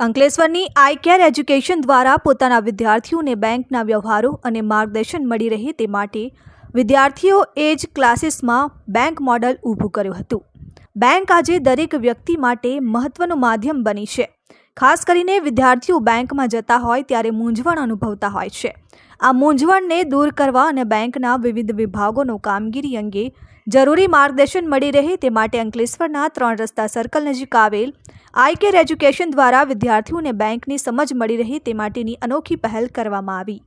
અંકલેશ્વરની આઈ care education દ્વારા પોતાના વિદ્યાર્થીઓને બેંકના વ્યવહારો અને માર્ગદર્શન મળી રહે તે માટે વિદ્યાર્થીઓ એજ ક્લાસીસમાં બેંક મોડલ ઊભું કર્યું હતું. બેંક આજે દરેક વ્યક્તિ માટે મહત્વનું માધ્યમ બની છે. ખાસ કરીને વિદ્યાર્થીઓ બેંકમાં જતા હોય ત્યારે મૂંઝવણ અનુભવતા હોય છે. આ મૂંઝવણને દૂર કરવા અને બેંકના વિવિધ વિભાગોનો કામગીરી અંગે જરૂરી માર્ગદર્શન મળી રહે તે માટે અંકલેશ્વરના 3 રસ્તા સર્કલ નજીક આવેલ આઈ કેર એજ્યુકેશન દ્વારા વિદ્યાર્થીઓને બેંકની સમજ મળી રહે તે માટેની અનોખી પહેલ કરવામાં આવી.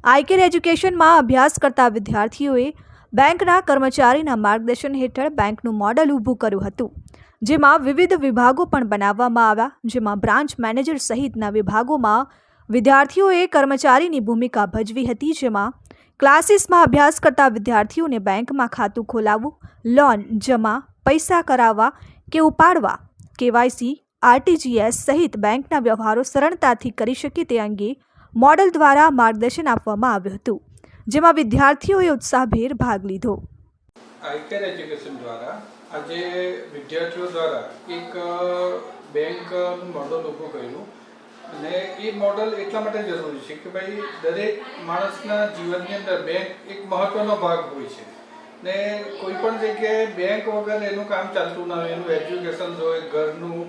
આઈ કેર એજ્યુકેશનમાં અભ્યાસ કરતા વિદ્યાર્થીઓએ બેંકના કર્મચારીના માર્ગદર્શન હેઠળ બેંકનું મોડલ ઊભું કર્યું હતું, જેમાં વિવિધ વિભાગો પણ બનાવવામાં આવ્યા, જેમાં બ્રાન્ચ મેનેજર સહિતના વિભાગોમાં વિદ્યાર્થીઓએ કર્મચારીની ભૂમિકા ભજવી હતી. જેમાં ક્લાસીસમાં અભ્યાસ કરતા વિદ્યાર્થીઓને બેંકમાં ખાતું ખોલાવવું, લોન જમા, પૈસા કરાવવા કે ઉપાડવા, કેવાયસી, આરટીજીએસ સહિત બેંકના વ્યવહારો સરળતાથી કરી શકે તે અંગે મોડલ દ્વારા માર્ગદર્શન આપવામાં આવ્યું હતું, જેમાં વિદ્યાર્થીઓએ ઉત્સાહભેર ભાગ લીધો. આઈ કેર એજ્યુકેશન દ્વારા આજે વિદ્યાર્થીઓ દ્વારા એક બેંકનું મોડલ ઊભું કર્યું અને એ મોડલ એટલા માટે જરૂરી છે કે ભાઈ દરેક માણસના જીવનની અંદર બેંક એક મહત્વનો ભાગ હોય છે ને કોઈ પણ જગ્યાએ બેંક વગર એનું કામ ચાલતું ના હોય. એનું એજ્યુકેશન હોય, ઘરનું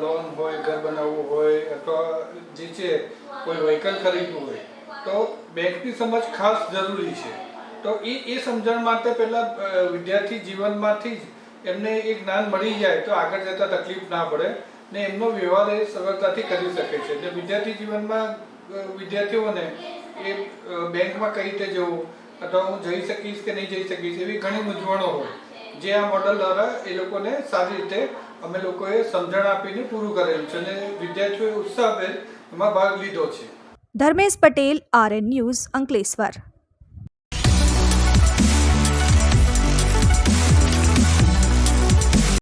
લોન હોય, ઘર બનાવવું હોય અથવા જે છે કોઈ વ્હીકલ ખરીદવું હોય તો બેંકની સમજ ખાસ જરૂરી છે. તો એ સમજણ માટે પહેલાં વિદ્યાર્થી જીવનમાંથી જ એમને એ જ્ઞાન મળી જાય તો આગળ જતાં તકલીફ ના પડે ને એમનો વ્યવહાર એ સરળતાથી કરી શકે છે. એટલે વિદ્યાર્થી જીવનમાં વિદ્યાર્થીઓને એ બેંકમાં કઈ રીતે જવું અથવા હું જઈ શકીશ કે નહીં જઈ શકીશ એવી ઘણી મૂંઝવણો હોય, જે આ મોડલ દ્વારા એ લોકોને સારી રીતે અમે લોકોએ સમજણ આપીને પૂરું કરેલું છે અને વિદ્યાર્થીઓએ ઉત્સાહભેર એમાં ભાગ લીધો છે. Dharmesh Patel, RN news, Ankleshwar.